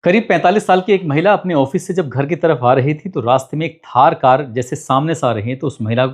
करीब 45 साल की एक महिला अपने ऑफिस से जब घर की तरफ आ रही थी तो रास्ते में एक थार कार जैसे सामने से आ रही है तो उस महिला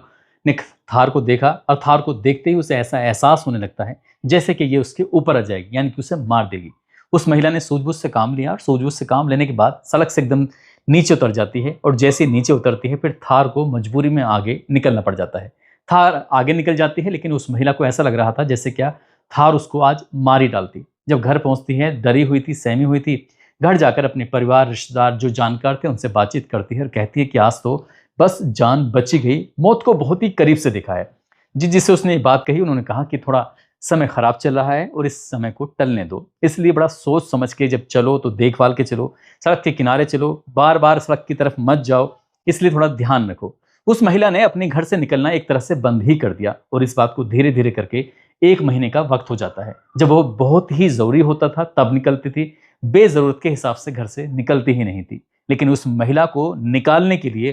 ने थार को देखा और थार को देखते ही उसे ऐसा एहसास होने लगता है जैसे कि ये उसके ऊपर आ जाएगी यानी कि उसे मार देगी। उस महिला ने सूझबूझ से काम लिया और सूझबूझ से काम लेने के बाद सड़क से एकदम नीचे उतर जाती है और जैसे ही नीचे उतरती है फिर थार को मजबूरी में आगे निकलना पड़ जाता है। थार आगे निकल जाती है लेकिन उस महिला को ऐसा लग रहा था जैसे क्या थार उसको आज मार ही डालती। जब घर पहुंचती है डरी हुई थी, सहमी हुई थी। घर जाकर अपने परिवार रिश्तेदार जो जानकार थे उनसे बातचीत करती है और कहती है कि आज तो बस जान बची गई, मौत को बहुत ही करीब से देखा है। जिससे उसने ये बात कही उन्होंने कहा कि थोड़ा समय खराब चल रहा है और इस समय को टलने दो, इसलिए बड़ा सोच समझ के जब चलो तो देखभाल के चलो, सड़क के किनारे चलो, बार बार सड़क की तरफ मत जाओ, इसलिए थोड़ा ध्यान रखो। उस महिला ने अपने घर से निकलना एक तरह से बंद ही कर दिया और इस बात को धीरे धीरे करके 1 महीने का वक्त हो जाता है। जब वो बहुत ही जरूरी होता था तब निकलती थी, बेजरूरत के हिसाब से घर से निकलती ही नहीं थी। लेकिन उस महिला को निकालने के लिए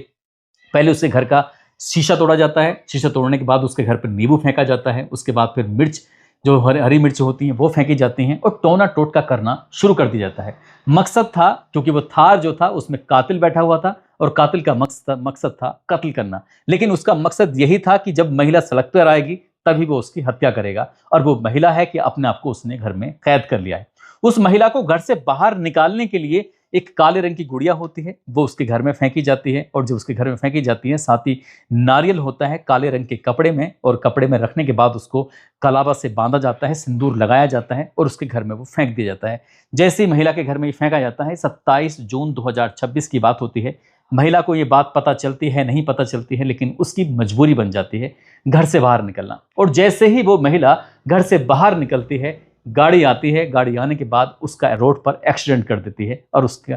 पहले उसके घर का शीशा तोड़ा जाता है, शीशा तोड़ने के बाद उसके घर पर नींबू फेंका जाता है, उसके बाद फिर मिर्च जो हरी मिर्च होती हैं वो फेंकी जाती हैं और टोना टोटका करना शुरू कर दिया जाता है। मकसद था, क्योंकि वो थार जो था उसमें कातिल बैठा हुआ था और कातिल का मकसद था कत्ल करना। लेकिन उसका मकसद यही था कि जब महिला सड़क पर आएगी तभी वो उसकी हत्या करेगा और वो महिला है कि अपने आप को उसने घर में कैद कर लिया है। उस महिला को घर से बाहर निकालने के लिए एक काले रंग की गुड़िया होती है, वो उसके घर में फेंकी जाती है और जब उसके घर में फेंकी जाती है साथ ही नारियल होता है काले रंग के कपड़े में और कपड़े में रखने के बाद उसको कलावा से बांधा जाता है, सिंदूर लगाया जाता है और उसके घर में वो फेंक दिया जाता है। जैसे ही महिला के घर में ये फेंका जाता है 27 जून 2026 की बात होती है। महिला को ये बात पता चलती है नहीं पता चलती है लेकिन उसकी मजबूरी बन जाती है घर से बाहर निकलना। और जैसे ही वो महिला घर से बाहर निकलती है गाड़ी आती है, गाड़ी आने के बाद उसका रोड पर एक्सीडेंट कर देती है और उसका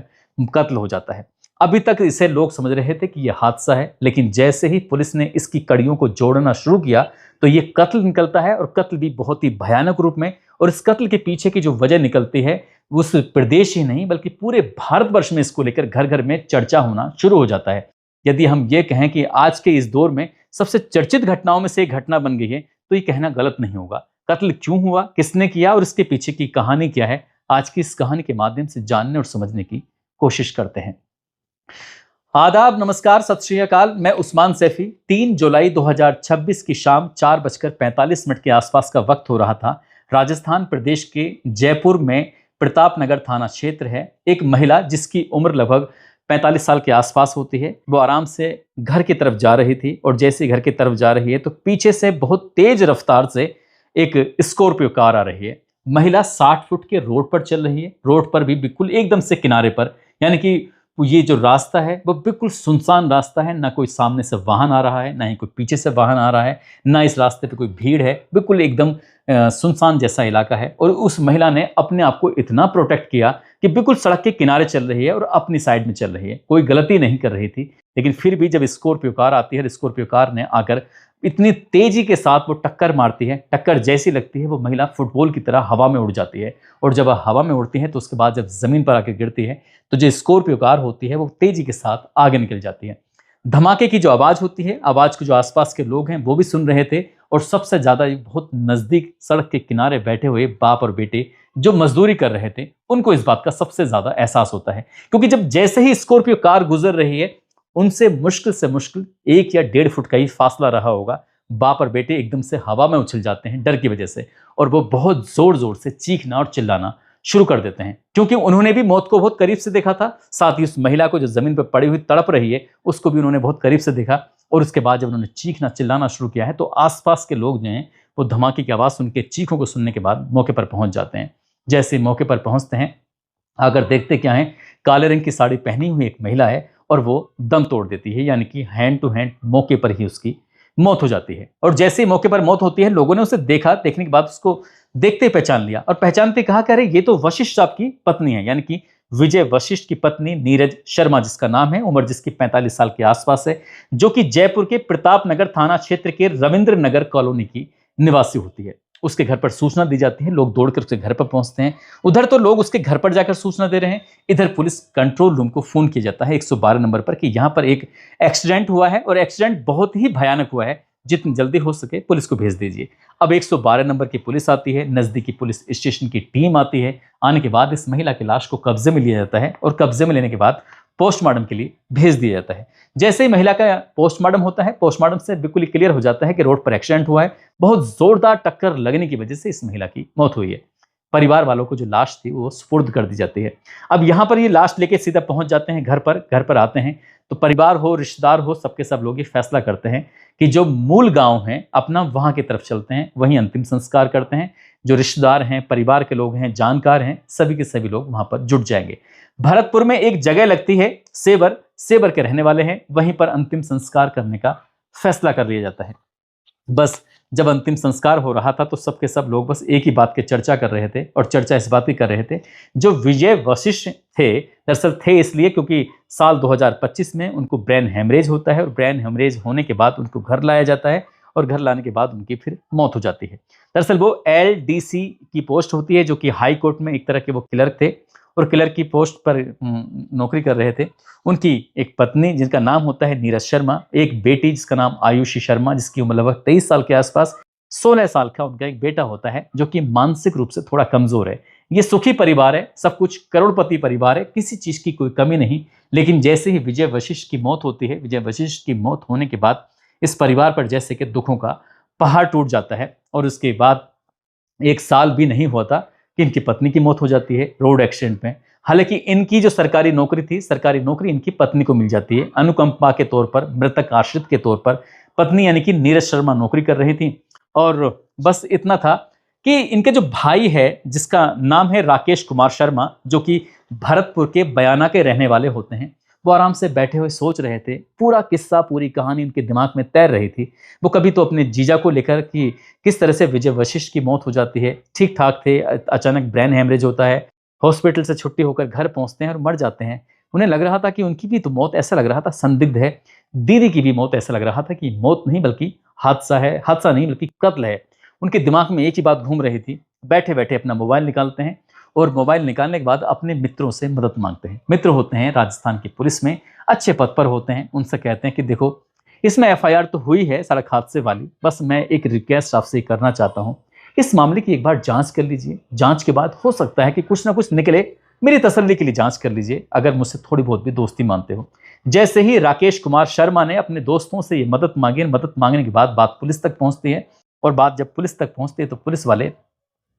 कत्ल हो जाता है। अभी तक इसे लोग समझ रहे थे कि यह हादसा है, लेकिन जैसे ही पुलिस ने इसकी कड़ियों को जोड़ना शुरू किया तो ये कत्ल निकलता है और कत्ल भी बहुत ही भयानक रूप में। और इस कत्ल के पीछे की जो वजह निकलती है उस प्रदेश ही नहीं बल्कि पूरे भारतवर्ष में इसको लेकर घर घर में चर्चा होना शुरू हो जाता है। यदि हम ये कहें कि आज के इस दौर में सबसे चर्चित घटनाओं में से एक घटना बन गई है तो ये कहना गलत नहीं होगा। कत्ल क्यों हुआ, किसने किया और इसके पीछे की कहानी क्या है, आज की इस कहानी के माध्यम से जानने और समझने की कोशिश करते हैं। आदाब, नमस्कार, सत श्री अकाल। मैं उस्मान सैफी। 3 जुलाई 2026 की शाम 4:45 के आसपास का वक्त हो रहा था। राजस्थान प्रदेश के जयपुर में प्रतापनगर थाना क्षेत्र है। एक महिला जिसकी उम्र लगभग 45 साल के आसपास होती है, वो आराम से घर की तरफ जा रही थी और जैसे घर की तरफ जा रही है तो पीछे से बहुत तेज रफ्तार से एक स्कॉर्पियो कार आ रही है। महिला 60 फुट के रोड पर चल रही है, रोड पर भी बिल्कुल एकदम से किनारे पर, यानी कि ये जो रास्ता है वो बिल्कुल सुनसान रास्ता है, ना कोई सामने से वाहन आ रहा है ना ही कोई पीछे से वाहन आ रहा है, ना इस रास्ते पे कोई भीड़ है, बिल्कुल एकदम सुनसान जैसा इलाका है। और उस महिला ने अपने आप को इतना प्रोटेक्ट किया कि बिल्कुल सड़क के किनारे चल रही है और अपनी साइड में चल रही है, कोई गलती नहीं कर रही थी। लेकिन फिर भी जब स्कॉर्पियो कार आती है, स्कॉर्पियो कार ने आकर इतनी तेजी के साथ वो टक्कर मारती है, टक्कर जैसी लगती है वो महिला फुटबॉल की तरह हवा में उड़ जाती है। और जब हवा में उड़ती है तो उसके बाद जब जमीन पर आकर गिरती है तो जो स्कॉर्पियो कार होती है वो तेजी के साथ आगे निकल जाती है। धमाके की जो आवाज होती है, आवाज को जो आसपास के लोग हैं वो भी सुन रहे थे और सबसे ज्यादा बहुत नजदीक सड़क के किनारे बैठे हुए बाप और बेटे जो मजदूरी कर रहे थे उनको इस बात का सबसे ज्यादा एहसास होता है। क्योंकि जब जैसे ही स्कॉर्पियो कार गुजर रही है उनसे मुश्किल से मुश्किल 1 या 1.5 फुट का ही फासला रहा होगा, बाप और बेटे एकदम से हवा में उछल जाते हैं डर की वजह से और वो बहुत जोर जोर से चीखना और चिल्लाना शुरू कर देते हैं, क्योंकि उन्होंने भी मौत को बहुत करीब से देखा था। साथ ही उस महिला को जो जमीन पर पड़ी हुई तड़प रही है उसको भी उन्होंने बहुत करीब से देखा। और उसके बाद जब उन्होंने चीखना चिल्लाना शुरू किया है तो आसपास के लोग जो हैं वो धमाके की आवाज़ सुन के, चीखों को सुनने के बाद मौके पर पहुंच जाते हैं। जैसे मौके पर पहुंचते हैं अगर देखते क्या है, काले रंग की साड़ी पहनी हुई एक महिला है और वो दम तोड़ देती है, यानी कि हैंड टू हैंड मौके पर ही उसकी मौत हो जाती है। और जैसे ही मौके पर मौत होती है लोगों ने उसे देखा, देखने के बाद उसको देखते ही पहचान लिया और पहचानते कहा कि अरे ये तो वशिष्ठ साहब की पत्नी है, यानी कि विजय वशिष्ठ की पत्नी नीरज शर्मा जिसका नाम है, उम्र जिसकी 45 साल के आसपास है, जो कि जयपुर के प्रतापनगर थाना क्षेत्र के रविंद्र नगर कॉलोनी की निवासी होती है। उसके घर पर सूचना दी जाती है, लोग दौड़कर उसके घर पर पहुंचते हैं। उधर तो लोग उसके घर पर जाकर सूचना दे रहे हैं, इधर पुलिस कंट्रोल रूम को फोन किया जाता है 112 नंबर पर कि यहाँ पर एक एक्सीडेंट हुआ है और एक्सीडेंट बहुत ही भयानक हुआ है, जितनी जल्दी हो सके पुलिस को भेज दीजिए। अब 112 नंबर की पुलिस आती है, नज़दीकी पुलिस स्टेशन की टीम आती है। आने के बाद इस महिला की लाश को कब्जे में लिया जाता है और कब्जे में लेने के बाद पोस्टमार्टम के लिए भेज दिया जाता है। जैसे ही महिला का पोस्टमार्टम होता है, पोस्टमार्टम से बिल्कुल ही क्लियर हो जाता है कि रोड पर एक्सीडेंट हुआ है, बहुत जोरदार टक्कर लगने की वजह से इस महिला की मौत हुई है। परिवार वालों को जो लाश थी वो सुपुर्द कर दी जाती है। अब यहाँ पर ये लाश लेके सीधा पहुंच जाते हैं घर पर आते हैं तो परिवार हो, रिश्तेदार हो, सबके सब लोग ये फैसला करते हैं कि जो मूल गांव है अपना, वहां की तरफ चलते हैं, वहीं अंतिम संस्कार करते हैं। जो रिश्तेदार हैं, परिवार के लोग हैं, जानकार हैं, सभी के सभी लोग वहां पर जुट जाएंगे। भरतपुर में एक जगह लगती है सेवर, सेवर के रहने वाले हैं, वहीं पर अंतिम संस्कार करने का फैसला कर लिया जाता है। बस जब अंतिम संस्कार हो रहा था तो सबके सब लोग बस एक ही बात की चर्चा कर रहे थे, और चर्चा इस बात की कर रहे थे, जो विजय वशिष्ठ थे, दरअसल थे इसलिए क्योंकि साल 2025 में उनको ब्रेन हेमरेज होता है, और ब्रेन हेमरेज होने के बाद उनको घर लाया जाता है, और घर लाने के बाद उनकी फिर मौत हो जाती है। दरअसल वो LDC की पोस्ट होती है, जो कि हाई कोर्ट में एक तरह के वो क्लर्क थे, और क्लर्क की पोस्ट पर नौकरी कर रहे थे। उनकी एक पत्नी जिनका नाम होता है नीरज शर्मा, एक बेटी जिसका नाम आयुषी शर्मा, जिसकी उम्र लगभग 23 साल के आसपास, 16 साल का उनका एक बेटा होता है जो कि मानसिक रूप से थोड़ा कमजोर है। ये सुखी परिवार है, सब कुछ करोड़पति परिवार है, किसी चीज की कोई कमी नहीं। लेकिन जैसे ही विजय वशिष्ठ की मौत होती है, विजय वशिष्ठ की मौत होने के बाद इस परिवार पर जैसे कि दुखों का पहाड़ टूट जाता है। और उसके बाद 1 साल भी नहीं हुआ था कि इनकी पत्नी की मौत हो जाती है रोड एक्सीडेंट में। हालांकि इनकी जो सरकारी नौकरी थी, सरकारी नौकरी इनकी पत्नी को मिल जाती है अनुकंपा के तौर पर, मृतक आश्रित के तौर पर। पत्नी यानी कि नीरज शर्मा नौकरी कर रही थी, और बस इतना था कि इनके जो भाई है जिसका नाम है राकेश कुमार शर्मा, जो कि भरतपुर के बयाना के रहने वाले होते हैं, वो आराम से बैठे हुए सोच रहे थे। पूरा किस्सा, पूरी कहानी उनके दिमाग में तैर रही थी। वो कभी तो अपने जीजा को लेकर कि किस तरह से विजय वशिष्ठ की मौत हो जाती है, ठीक ठाक थे, अचानक ब्रेन हेमरेज होता है, हॉस्पिटल से छुट्टी होकर घर पहुंचते हैं और मर जाते हैं। उन्हें लग रहा था कि उनकी भी तो मौत, ऐसा लग रहा था, संदिग्ध है। दीदी की भी मौत, ऐसा लग रहा था कि मौत नहीं बल्कि हादसा है, हादसा नहीं बल्कि कत्ल है। उनके दिमाग में एक ही बात घूम रही थी। बैठे बैठे अपना मोबाइल निकालते हैं, और मोबाइल निकालने के बाद अपने मित्रों से मदद मांगते हैं। मित्र होते हैं राजस्थान की पुलिस में, अच्छे पद पर होते हैं। उनसे कहते हैं कि देखो, इसमें FIR तो हुई है सड़क हादसे वाली, बस मैं एक रिक्वेस्ट आपसे करना चाहता हूँ, इस मामले की एक बार जांच कर लीजिए। जांच के बाद हो सकता है कि कुछ ना कुछ निकले, मेरी तसल्ली के लिए जांच कर लीजिए, अगर मुझसे थोड़ी बहुत भी दोस्ती मानते हो। जैसे ही राकेश कुमार शर्मा ने अपने दोस्तों से ये मदद मांगी, मदद मांगने के बाद बात पुलिस तक पहुंचती है, और बात जब पुलिस तक पहुंचती है तो पुलिस वाले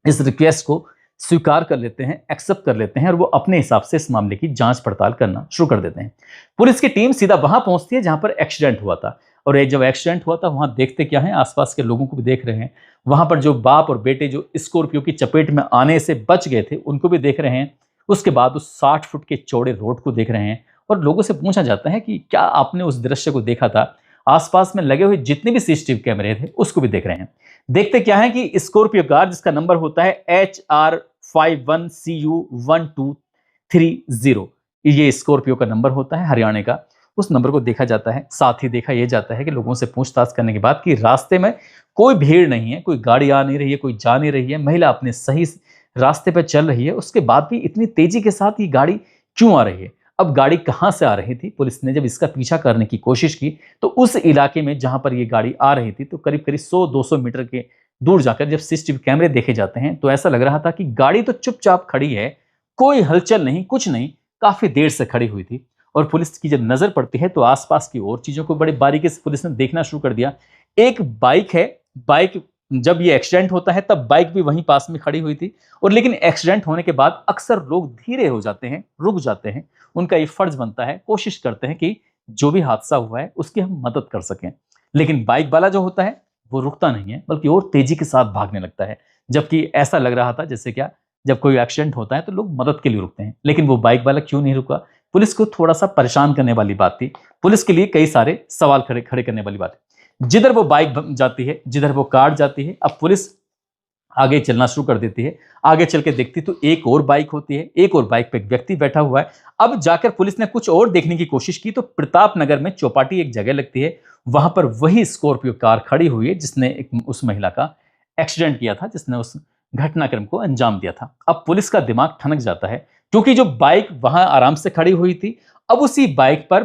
इस रिक्वेस्ट को स्वीकार कर लेते हैं, एक्सेप्ट कर लेते हैं, और वो अपने हिसाब से इस मामले की जांच पड़ताल करना शुरू कर देते हैं। पुलिस की टीम सीधा वहां पहुंचती है जहां पर एक्सीडेंट हुआ था, और जब एक्सीडेंट हुआ था वहां देखते क्या है, आसपास के लोगों को भी देख रहे हैं। वहां पर जो बाप और बेटे जो स्कॉर्पियो की चपेट में आने से बच गए थे, उनको भी देख रहे हैं। उसके बाद उस 60 फुट के चौड़े रोड को देख रहे हैं, और लोगों से पूछा जाता है कि क्या आपने उस दृश्य को देखा था। आसपास में लगे हुए जितने भी CCTV कैमरे थे उसको भी देख रहे हैं। देखते क्या है कि स्कॉर्पियो कार जिसका नंबर होता है HR51CU1230, ये स्कॉर्पियो का नंबर होता है हरियाणा का, उस नंबर को देखा जाता है। साथ ही देखा यह जाता है कि लोगों से पूछताछ करने के बाद कि रास्ते में कोई भीड़ नहीं है, कोई गाड़ी आ नहीं रही है, कोई जा नहीं रही है, महिला अपने सही रास्ते पर चल रही है, उसके बाद भी इतनी तेजी के साथ ये गाड़ी क्यों आ रही है। अब गाड़ी कहां से आ रही थी, पुलिस ने जब इसका पीछा करने की कोशिश की तो उस इलाके में जहां पर ये गाड़ी आ रही थी, तो करीब करीब 100-200 मीटर के दूर जाकर जब CCTV कैमरे देखे जाते हैं तो ऐसा लग रहा था कि गाड़ी तो चुपचाप खड़ी है, कोई हलचल नहीं, कुछ नहीं, काफी देर से खड़ी हुई थी। और पुलिस की जब नजर पड़ती है तो आसपास की और चीजों को बड़े बारीकी से पुलिस ने देखना शुरू कर दिया। एक बाइक है, बाइक जब ये एक्सीडेंट होता है तब बाइक भी वहीं पास में खड़ी हुई थी, और लेकिन एक्सीडेंट होने के बाद अक्सर लोग धीरे हो जाते हैं, रुक जाते हैं। उनका ये फर्ज बनता है, कोशिश करते हैं कि जो भी हादसा हुआ है उसकी हम मदद कर सकें। लेकिन बाइक वाला जो होता है वो रुकता नहीं है, बल्कि और तेजी के साथ भागने लगता है। जबकि ऐसा लग रहा था जैसे क्या, जब कोई एक्सीडेंट होता है तो लोग मदद के लिए रुकते हैं, लेकिन वो बाइक वाला क्यों नहीं रुका। पुलिस को थोड़ा सा परेशान करने वाली बात थी, पुलिस के लिए कई सारे सवाल खड़े खड़े करने वाली बात है। जिधर वो बाइक जाती है, जिधर वो कार जाती है, अब पुलिस आगे चलना शुरू कर देती है। आगे चल के देखती तो एक और बाइक होती है, एक और बाइक पे एक व्यक्ति बैठा हुआ है। अब जाकर पुलिस ने कुछ और देखने की कोशिश की तो प्रताप नगर में चौपाटी एक जगह लगती है, वहां पर वही स्कॉर्पियो कार खड़ी हुई है जिसने उस महिला का एक्सीडेंट किया था, जिसने उस घटनाक्रम को अंजाम दिया था। अब पुलिस का दिमाग ठनक जाता है, क्योंकि जो बाइक वहां आराम से खड़ी हुई थी अब उसी बाइक पर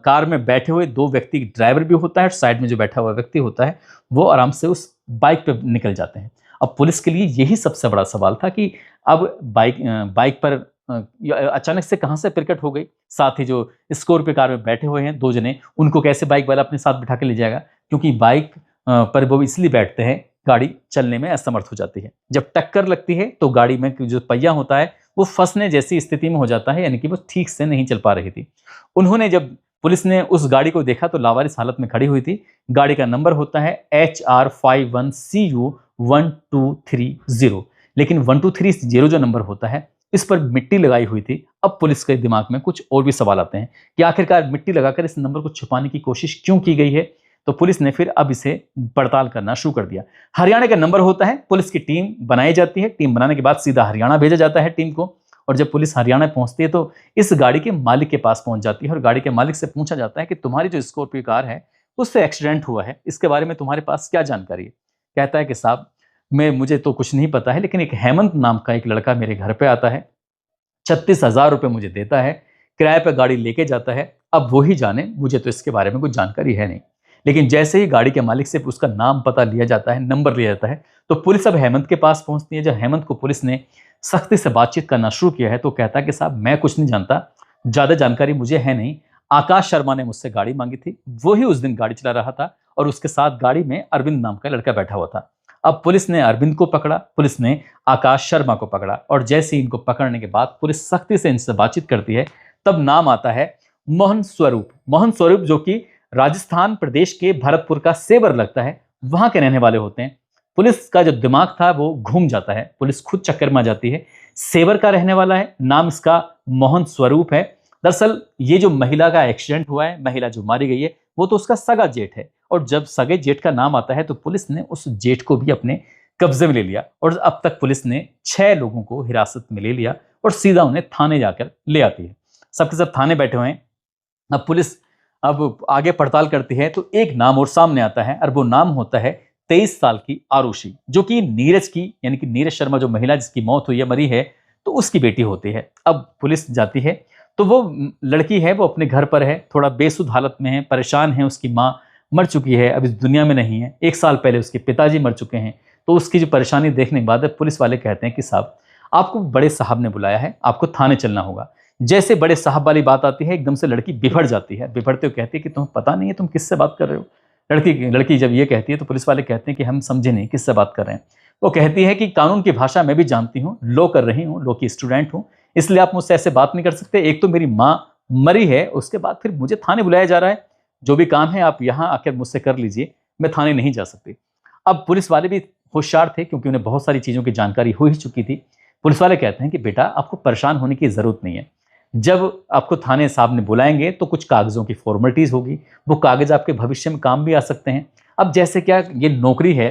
कार में बैठे हुए 2 व्यक्ति, ड्राइवर भी होता है और साइड में जो बैठा हुआ व्यक्ति होता है, वो आराम से उस बाइक पे निकल जाते हैं। अब पुलिस के लिए यही सबसे बड़ा सवाल था कि अब बाइक पर अचानक से कहाँ से प्रकट हो गई? साथ ही जो स्कॉर्पियो कार में बैठे हुए हैं 2 जने, उनको कैसे बाइक वाला अपने साथ बिठा के ले जाएगा? क्योंकि बाइक पर वो इसलिए बैठते हैं, गाड़ी चलने में असमर्थ हो जाती है। जब टक्कर लगती है तो गाड़ी में जो पहिया होता है वो फंसने जैसी स्थिति में हो जाता है, यानी कि वो ठीक से नहीं चल पा रही थी। उन्होंने जब पुलिस ने उस गाड़ी को देखा तो लावारिस हालत में खड़ी हुई थी। गाड़ी का नंबर होता है HR51CU1230, लेकिन 1230 जो नंबर होता है, इस पर मिट्टी लगाई हुई थी। अब पुलिस के दिमाग में कुछ और भी सवाल आते हैं कि आखिरकार मिट्टी लगाकर इस नंबर को छुपाने की कोशिश क्यों की गई है? तो पुलिस ने फिर अब इसे पड़ताल करना शुरू कर दिया। हरियाणा का नंबर होता है, पुलिस की टीम बनाई जाती है। टीम बनाने के बाद सीधा हरियाणा भेजा जाता है टीम को, और जब पुलिस हरियाणा पहुंचती है तो इस गाड़ी के मालिक के पास पहुंच जाती है और गाड़ी के मालिक से पूछा जाता है कि तुम्हारी जो स्कॉर्पियो कार है उससे एक्सीडेंट हुआ है, इसके बारे में तुम्हारे पास क्या जानकारी है? कहता है कि साहब, मुझे तो कुछ नहीं पता है, लेकिन एक हेमंत नाम का एक लड़का मेरे घर पे आता है, 36,000 रुपये मुझे देता है, किराए पे गाड़ी लेके जाता है। अब वो ही जाने, मुझे तो इसके बारे में कुछ जानकारी है नहीं। लेकिन जैसे ही गाड़ी के मालिक से उसका नाम पता लिया जाता है, नंबर लिया जाता है, तो पुलिस अब हेमंत के पास पहुंचती है। जब हेमंत को पुलिस ने सख्ती से बातचीत करना शुरू किया है तो कहता है कि साहब, मैं कुछ नहीं जानता, ज़्यादा जानकारी मुझे है नहीं। आकाश शर्मा ने मुझसे गाड़ी मांगी थी, वो ही उस दिन गाड़ी चला रहा था और उसके साथ गाड़ी में अरविंद नाम का लड़का बैठा हुआ था। अब पुलिस ने अरविंद को पकड़ा, पुलिस ने आकाश शर्मा को पकड़ा, और जैसे ही इनको पकड़ने के बाद पुलिस सख्ती से इनसे बातचीत करती है, तब नाम आता है मोहन स्वरूप। मोहन स्वरूप जो कि राजस्थान प्रदेश के भरतपुर का सेवर लगता है, वहां के रहने वाले होते हैं। पुलिस का जो दिमाग था वो घूम जाता है, पुलिस खुद चक्कर में आ जाती है। सेवर का रहने वाला है, नाम इसका मोहन स्वरूप है। दरअसल ये जो महिला का एक्सीडेंट हुआ है, महिला जो मारी गई है, वो तो उसका सगा जेठ है, और जब सगे जेठ का नाम आता है तो पुलिस ने उस जेठ को भी अपने कब्जे में ले लिया, और अब तक पुलिस ने 6 लोगों को हिरासत में ले लिया और सीधा उन्हें थाने जाकर ले आती है। सबके सब थाने बैठे हुए हैं। अब पुलिस अब आगे पड़ताल करती है तो एक नाम और सामने आता है, और वो नाम होता है 23 साल की आरुषि, जो कि नीरज की, यानी कि नीरज शर्मा जो महिला जिसकी मौत हुई है, मरी है, तो उसकी बेटी होती है। अब पुलिस जाती है तो वो लड़की है, वो अपने घर पर है, थोड़ा बेसुध हालत में है, परेशान है। उसकी माँ मर चुकी है, अब इस दुनिया में नहीं है। 1 साल पहले उसके पिताजी मर चुके हैं। तो उसकी जो परेशानी देखने के बाद पुलिस वाले कहते हैं कि साहब, आपको बड़े साहब ने बुलाया है, आपको थाने चलना होगा। जैसे बड़े साहब वाली बात आती है, एकदम से लड़की बिफर जाती है। बिफरते हुए कहती है कि तुम्हें पता नहीं है तुम किससे बात कर रहे हो? लड़की जब ये कहती है तो पुलिस वाले कहते हैं कि हम समझे नहीं किससे बात कर रहे हैं। वो कहती है कि कानून की भाषा मैं भी जानती हूँ, लॉ कर रही हूँ, लॉ की स्टूडेंट हूँ, इसलिए आप मुझसे ऐसे बात नहीं कर सकते। एक तो मेरी माँ मरी है, उसके बाद फिर मुझे थाने बुलाया जा रहा है। जो भी काम है आप यहाँ आकर मुझसे कर लीजिए, मैं थाने नहीं जा सकती। अब पुलिस वाले भी होशियार थे, क्योंकि उन्हें बहुत सारी चीज़ों की जानकारी हो ही चुकी थी। पुलिस वाले कहते हैं कि बेटा, आपको परेशान होने की ज़रूरत नहीं है। जब आपको थाने साहब ने बुलाएंगे तो कुछ कागज़ों की फॉर्मेलिटीज़ होगी, वो कागज़ आपके भविष्य में काम भी आ सकते हैं। अब जैसे क्या ये नौकरी है,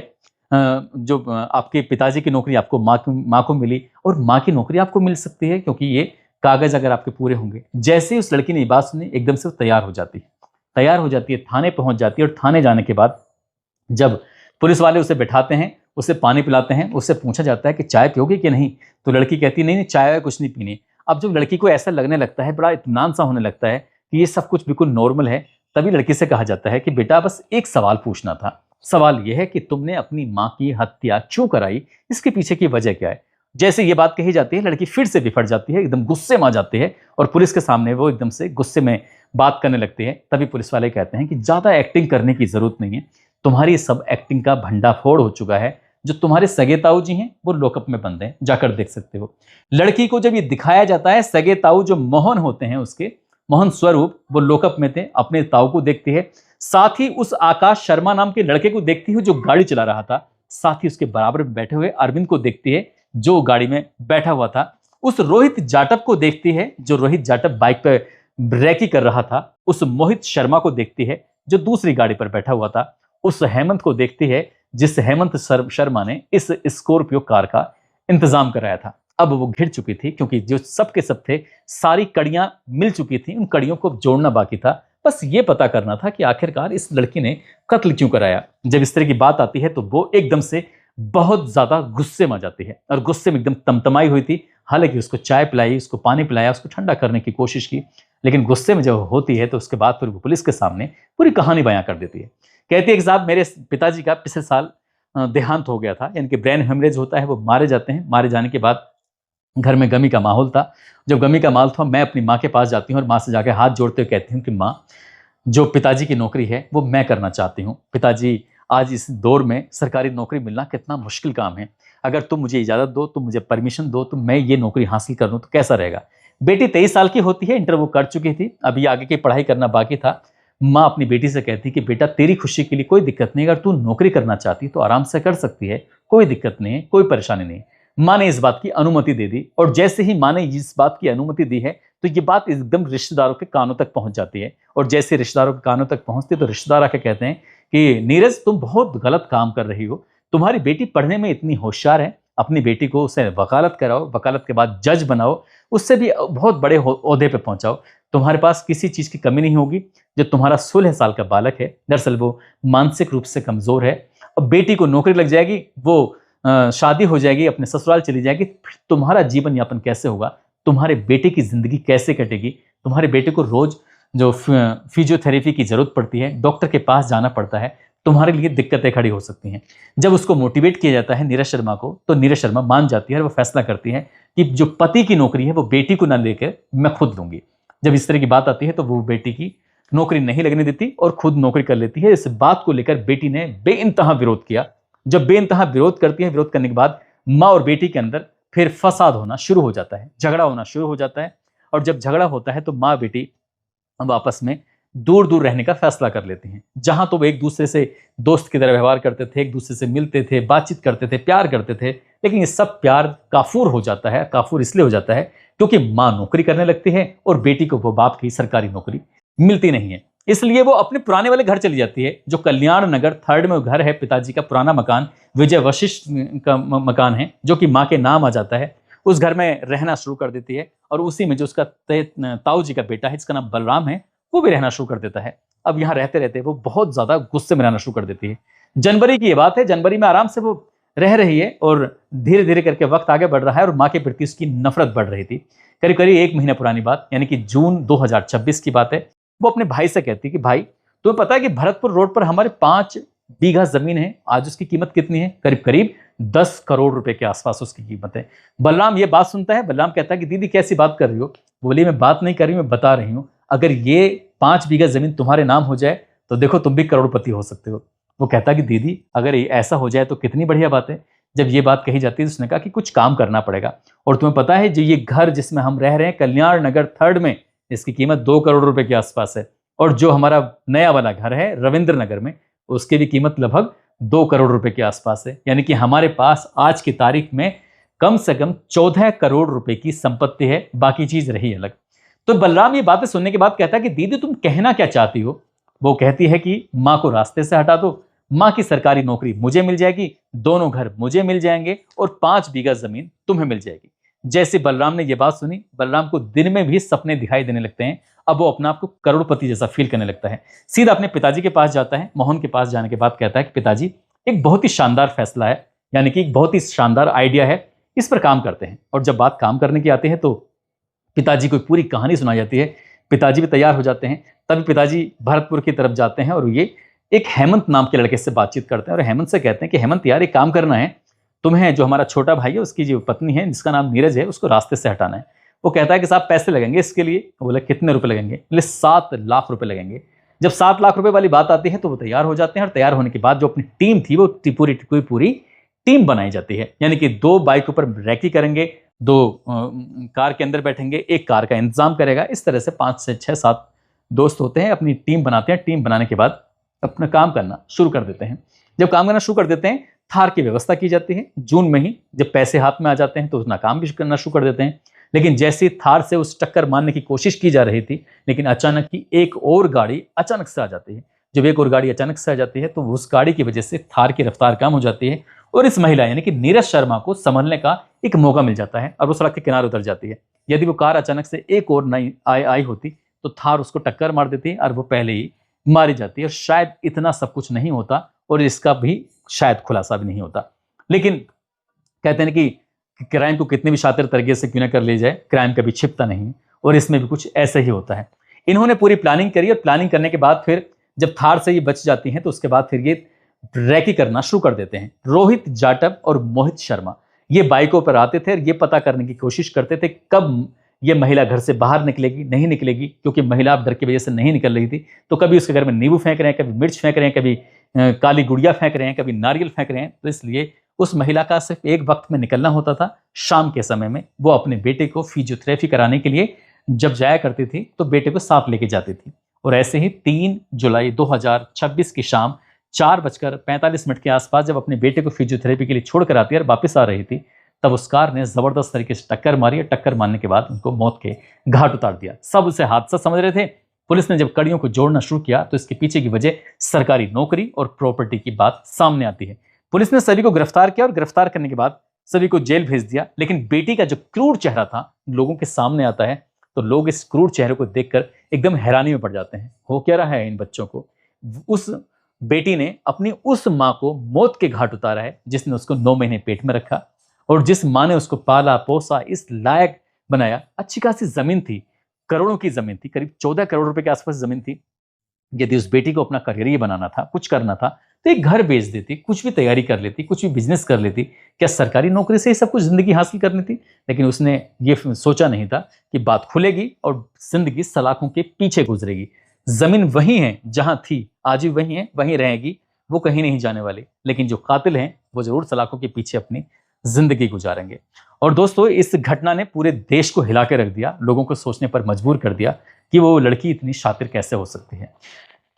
जो आपके पिताजी की नौकरी आपको माँ को मिली, और माँ की नौकरी आपको मिल सकती है, क्योंकि ये कागज़ अगर आपके पूरे होंगे। जैसे ही उस लड़की ने ये बात सुनी, एकदम से वो तैयार हो जाती है, थाने पहुंच जाती है। और थाने जाने के बाद जब पुलिस वाले उसे बैठाते हैं, उसे पानी पिलाते हैं, उससे पूछा जाता है कि चाय पियोगे कि नहीं? तो लड़की कहती है, नहीं नहीं, चाय कुछ नहीं पीनी। अब जब लड़की को ऐसा लगने लगता है, बड़ा इत्मीनान सा होने लगता है कि ये सब कुछ बिल्कुल नॉर्मल है, तभी लड़की से कहा जाता है कि बेटा, बस एक सवाल पूछना था। सवाल यह है कि तुमने अपनी माँ की हत्या क्यों कराई, इसके पीछे की वजह क्या है? जैसे ये बात कही जाती है, लड़की फिर से बिफट जाती है, एकदम गुस्से में आ जाती है, और पुलिस के सामने वो एकदम से गुस्से में बात करने लगती है। तभी पुलिस वाले कहते हैं कि ज़्यादा एक्टिंग करने की ज़रूरत नहीं है, तुम्हारी सब एक्टिंग का भंडाफोड़ हो चुका है। जो तुम्हारे सगे ताऊ जी हैं वो लॉकअप में बंद हैं, जाकर देख सकते हो। लड़की को जब ये दिखाया जाता है, सगे ताऊ जो मोहन होते हैं उसके, मोहन स्वरूप, वो लॉकअप में थे, अपने ताऊ को देखती है, साथ ही उस आकाश शर्मा नाम के लड़के को देखती है जो गाड़ी चला रहा था, साथ ही उसके बराबर में बैठे हुए अरविंद को देखती है जो गाड़ी में बैठा हुआ था, उस रोहित जाटव को देखती है जो रोहित जाटव बाइक पर ब्रेकी कर रहा था, उस मोहित शर्मा को देखती है जो दूसरी गाड़ी पर बैठा हुआ था, उस हेमंत को देखती है जिस हेमंत शर्मा ने इस स्कॉर्पियो कार का इंतजाम कराया था। अब वो घिर चुकी थी, क्योंकि जो सब के सब थे, सारी कड़ियां मिल चुकी थी, उन कड़ियों को जोड़ना बाकी था। बस ये पता करना था कि आखिरकार इस लड़की ने कत्ल क्यों कराया। जब इस तरह की बात आती है तो वो एकदम से बहुत ज्यादा गुस्से में आ जाती है, और गुस्से में एकदम तमतमाई हुई थी। हालांकि उसको चाय पिलाई, उसको पानी पिलाया, उसको ठंडा करने की कोशिश की, लेकिन गुस्से में जब होती है तो उसके बाद फिर वो पुलिस के सामने पूरी कहानी बयां कर देती है। कहती है कि साहब मेरे पिताजी का पिछले साल देहांत हो गया था, यानी कि ब्रेन हेमरेज होता है, वो मारे जाते हैं। मारे जाने के बाद घर में गमी का माहौल था। जब गमी का माहौल था, मैं अपनी माँ के पास जाती हूँ और माँ से जाकर हाथ जोड़ते हुए कहती हूँ कि माँ, जो पिताजी की नौकरी है वो मैं करना चाहती हूँ। पिताजी, आज इस दौर में सरकारी नौकरी मिलना कितना मुश्किल काम है। अगर तुम मुझे इजाज़त दो, तुम मुझे परमिशन दो, तो मैं ये नौकरी हासिल कर लूँ तो कैसा रहेगा। बेटी 23 साल की होती है, इंटर वो कर चुकी थी, अभी आगे की पढ़ाई करना बाकी था। माँ अपनी बेटी से कहती कि बेटा, तेरी खुशी के लिए कोई दिक्कत नहीं, अगर तू नौकरी करना चाहती तो आराम से कर सकती है, कोई दिक्कत नहीं है, कोई परेशानी नहीं है। माँ ने इस बात की अनुमति दे दी, और जैसे ही माँ ने इस बात की अनुमति दी है तो ये बात एकदम रिश्तेदारों के कानों तक पहुंच जाती है। और जैसे रिश्तेदारों के कानों तक पहुंचती है तो रिश्तेदार आके कहते हैं कि नीरज, तुम बहुत गलत काम कर रही हो, तुम्हारी बेटी पढ़ने में इतनी होशियार है, अपनी बेटी को उसे वकालत कराओ, वकालत के बाद जज बनाओ, उससे भी बहुत बड़े ओहदे पे पहुंचाओ। तुम्हारे पास किसी चीज की कमी नहीं होगी। जो तुम्हारा 16 साल का बालक है, दरअसल वो मानसिक रूप से कमजोर है, और बेटी को नौकरी लग जाएगी, वो शादी हो जाएगी, अपने ससुराल चली जाएगी, फिर तुम्हारा जीवन यापन कैसे होगा, तुम्हारे बेटे की जिंदगी कैसे कटेगी। तुम्हारे बेटे को रोज जो फिजियोथेरेपी की जरूरत पड़ती है, डॉक्टर के पास जाना पड़ता है, तुम्हारे लिए दिक्कतें खड़ी हो सकती हैं। जब उसको मोटिवेट किया जाता है नीरज शर्मा को, तो नीरज शर्मा मान जाती है और वो फैसला करती है कि जो पति की नौकरी है वो बेटी को ना लेकर मैं खुद लूंगी। जब इस तरह की बात आती है तो वो बेटी की नौकरी नहीं लगने देती और खुद नौकरी कर लेती है। इस बात को लेकर बेटी ने बेइंतहा विरोध किया। जब बेइंतहा विरोध करती है, विरोध करने के बाद माँ और बेटी के अंदर फिर फसाद होना शुरू हो जाता है, झगड़ा होना शुरू हो जाता है। और जब झगड़ा होता है तो माँ बेटी अब आपस में दूर दूर रहने का फैसला कर लेते हैं। जहां तो वो एक दूसरे से दोस्त की तरह व्यवहार करते थे, एक दूसरे से मिलते थे, बातचीत करते थे, प्यार करते थे, लेकिन ये सब प्यार काफूर हो जाता है। काफूर इसलिए हो जाता है क्योंकि माँ नौकरी करने लगती है और बेटी को वो बाप की सरकारी नौकरी मिलती नहीं है। इसलिए वो अपने पुराने वाले घर चली जाती है, जो कल्याण नगर 3rd में घर है, पिताजी का पुराना मकान, विजय वशिष्ठ का मकान है, जो कि माँ के नाम आ जाता है। उस घर में रहना शुरू कर देती है, और उसी में जो उसका ताऊ जी का बेटा है, जिसका नाम बलराम है, वो भी रहना शुरू कर देता है। अब यहाँ रहते रहते वो बहुत ज्यादा गुस्से में रहना शुरू कर देती है। जनवरी की ये बात है, जनवरी में आराम से वो रह रही है, और धीरे धीरे करके वक्त आगे बढ़ रहा है, और माँ के प्रति उसकी नफरत बढ़ रही थी। करीब करीब 1 महीना पुरानी बात, यानी कि जून 2026 की बात है। वो अपने भाई से कहती है कि भाई, तुम्हें पता है कि भरतपुर रोड पर हमारे 5 बीघा जमीन है, आज उसकी कीमत कितनी है? करीब करीब 10 करोड़ रुपए के आसपास उसकी कीमत है। बलराम ये बात सुनता है, बलराम कहता है कि दीदी कैसी बात कर रही हो? बोली, मैं बात नहीं कर रही, मैं बता रही हूँ, अगर ये 5 बीघा जमीन तुम्हारे नाम हो जाए तो देखो तुम भी करोड़पति हो सकते हो। वो कहता है कि दीदी, अगर ये ऐसा हो जाए तो कितनी बढ़िया बात है। जब ये बात कही जाती है तो उसने कहा कि कुछ काम करना पड़ेगा, और तुम्हें पता है जो ये घर जिसमें हम रह रहे हैं, कल्याण नगर 3rd में, इसकी कीमत 2 करोड़ रुपए के आसपास है। और जो हमारा नया वाला घर है रविंद्र नगर में, उसकी भी कीमत लगभग 2 करोड़ रुपए के आसपास है। यानी कि हमारे पास आज की तारीख में कम से कम 14 करोड़ रुपए की संपत्ति है, बाकी चीज रही अलग। तो बलराम ये बातें सुनने के बाद कहता है कि दीदी तुम कहना क्या चाहती हो? वो कहती है कि माँ को रास्ते से हटा दो, माँ की सरकारी नौकरी मुझे मिल जाएगी, दोनों घर मुझे मिल जाएंगे, और 5 बीघा जमीन तुम्हें मिल जाएगी। जैसे बलराम ने यह बात सुनी, बलराम को दिन में भी सपने दिखाई देने लगते हैं। अब वो अपने आप को करोड़पति जैसा फील करने लगता है। सीधा अपने पिताजी के पास जाता है। मोहन के पास जाने के बाद कहता है कि पिताजी, एक बहुत ही शानदार फैसला है, यानी कि एक बहुत ही शानदार आइडिया है, इस पर काम करते हैं। और जब बात काम करने की आती है तो पिताजी को पूरी कहानी सुनाई जाती है। पिताजी भी तैयार हो जाते हैं। तभी पिताजी भरतपुर की तरफ जाते हैं, और ये एक हेमंत नाम के लड़के से बातचीत करते हैं, और हेमंत से कहते हैं कि हेमंत यार, एक काम करना है, तुम्हें जो हमारा छोटा भाई है, उसकी जो पत्नी है जिसका नाम नीरज है, उसको रास्ते से हटाना है। वो कहता है कि साहब पैसे लगेंगे इसके लिए। वो बोले, कितने रुपए लगेंगे? बोले, 7 लाख रुपए लगेंगे। जब 7 लाख रुपए वाली बात आती है तो वो तैयार हो जाते हैं, और तैयार होने के बाद जो अपनी टीम थी वो पूरी टीम बनाई जाती है। यानी कि 2 बाइक ऊपर रैकी करेंगे, 2 कार के अंदर बैठेंगे, एक कार का इंतजाम करेगा। इस तरह से 5 से 6 7 दोस्त होते हैं, अपनी टीम बनाते हैं। टीम बनाने के बाद अपना काम करना शुरू कर देते हैं। जब काम करना शुरू कर देते हैं, थार की व्यवस्था की जाती है। जून में ही जब पैसे हाथ में आ जाते हैं तो उसना काम भी करना शुरू कर देते हैं। लेकिन जैसे थार से उस टक्कर मारने की कोशिश की जा रही थी, लेकिन अचानक की एक और गाड़ी अचानक से आ जाती है। जब एक और गाड़ी अचानक से आ जाती है तो उस गाड़ी की वजह से थार की रफ्तार कम हो जाती है, और इस महिला यानी कि नीरज शर्मा को संभलने का एक मौका मिल जाता है, और वो सड़क के किनारे उतर जाती है। यदि वो कार अचानक से एक और नई आई होती तो थार उसको टक्कर मार देती है, और वो पहले ही मारी जाती है। और शायद इतना सब कुछ नहीं होता, और इसका भी शायद खुलासा भी नहीं होता। लेकिन कहते हैं कि क्राइम को कितने भी शातिर तरीके से क्यों ना कर ले जाए, क्राइम कभी छिपता नहीं। और इसमें भी कुछ ऐसा ही होता है। इन्होंने पूरी प्लानिंग करी और प्लानिंग करने के बाद फिर जब थार से ये बच जाती हैं तो उसके बाद फिर ये रैकी करना शुरू कर देते हैं। रोहित जाटव और मोहित शर्मा ये बाइकों पर आते थे और ये पता करने की कोशिश करते थे कब ये महिला घर से बाहर निकलेगी, नहीं निकलेगी, क्योंकि महिला अब डर की वजह से नहीं निकल रही थी। तो कभी उसके घर में नींबू फेंक रहे हैं, कभी मिर्च फेंक रहे हैं, कभी काली गुड़िया फेंक रहे हैं, कभी नारियल फेंक रहे हैं। तो इसलिए उस महिला का सिर्फ एक वक्त में निकलना होता था, शाम के समय में। वो अपने बेटे को फिजियोथेरेपी कराने के लिए जब जाया करती थी तो बेटे को साथ लेके जाती थी। और ऐसे ही 3 जुलाई 2026 की शाम 4:45 के आसपास जब अपने बेटे को फिजियोथेरेपी के लिए छोड़कर आती है और वापस आ रही थी, तब उस कार ने जबरदस्त तरीके से टक्कर मारी और टक्कर मारने के बाद उनको मौत के घाट उतार दिया। सब उसे हादसा समझ रहे थे। पुलिस ने जब कड़ियों को जोड़ना शुरू किया तो इसके पीछे की वजह सरकारी नौकरी और प्रॉपर्टी की बात सामने आती है। पुलिस ने सभी को गिरफ्तार किया और गिरफ्तार करने के बाद सभी को जेल भेज दिया। लेकिन बेटी का जो क्रूर चेहरा था लोगों के सामने आता है तो लोग इस क्रूर चेहरे को देखकर एकदम हैरानी में पड़ जाते हैं। हो क्या रहा है इन बच्चों को? उस बेटी ने अपनी उस माँ को मौत के घाट उतारा है जिसने उसको 9 महीने पेट में रखा और जिस माँ ने उसको पाला पोसा इस लायक बनाया। अच्छी खासी जमीन थी, करोड़ों की जमीन थी, करीब 14 करोड़ रुपए के आसपास जमीन थी। यदि उस बेटी को अपना करियर ही बनाना था, कुछ करना था, तो एक घर बेच देती, कुछ भी तैयारी कर लेती, कुछ भी बिजनेस कर लेती। क्या सरकारी नौकरी से ही सब कुछ जिंदगी हासिल करनी थी? लेकिन उसने ये सोचा नहीं था कि बात खुलेगी और जिंदगी सलाखों के पीछे गुजरेगी। जमीन वही है जहां थी, आज भी वही है, वहीं रहेगी, वो कहीं नहीं जाने वाली। लेकिन जो कातिल हैं वो जरूर सलाखों के पीछे अपनी जिंदगी गुजारेंगे। और दोस्तों, इस घटना ने पूरे देश को हिला के रख दिया, लोगों को सोचने पर मजबूर कर दिया कि वो लड़की इतनी शातिर कैसे हो सकती है।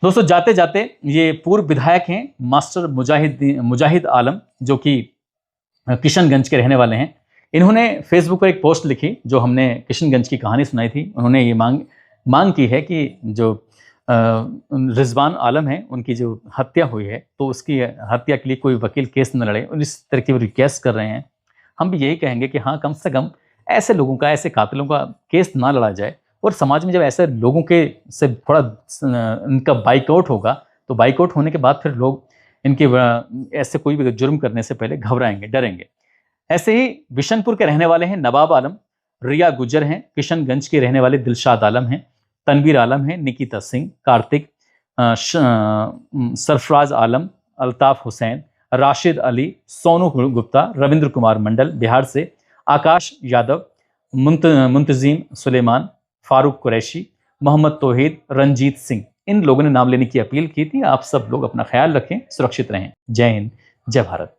दोस्तों, जाते जाते ये पूर्व विधायक हैं मास्टर मुजाहिद आलम, जो कि किशनगंज के रहने वाले हैं। इन्होंने फेसबुक पर एक पोस्ट लिखी जो हमने किशनगंज की कहानी सुनाई थी। उन्होंने ये मांग की है कि जो रिजवान आलम है उनकी जो हत्या हुई है तो उसकी हत्या के लिए कोई वकील केस न लड़े, और इस तरह की वो रिक्वेस्ट कर रहे हैं। हम भी यही कहेंगे कि हाँ, कम से कम ऐसे लोगों का, ऐसे कातिलों का केस ना लड़ा जाए। और समाज में जब ऐसे लोगों के से थोड़ा इनका बाइकआउट होगा तो बाइकआउट होने के बाद फिर लोग इनके ऐसे कोई भी जुर्म करने से पहले घबराएंगे, डरेंगे। ऐसे ही बिशनपुर के रहने वाले हैं नवाब आलम, रिया गुजर हैं, किशनगंज के रहने वाले दिलशाद आलम हैं, तनवीर आलम है, निकिता सिंह, कार्तिक, सरफराज आलम, अल्ताफ हुसैन, राशिद अली, सोनू गुप्ता, रविंद्र कुमार मंडल बिहार से, आकाश यादव, मुंतजीम सुलेमान, फारूक कुरैशी, मोहम्मद तौहीद, रंजीत सिंह, इन लोगों ने नाम लेने की अपील की थी। आप सब लोग अपना ख्याल रखें, सुरक्षित रहें। जय हिंद, जय भारत।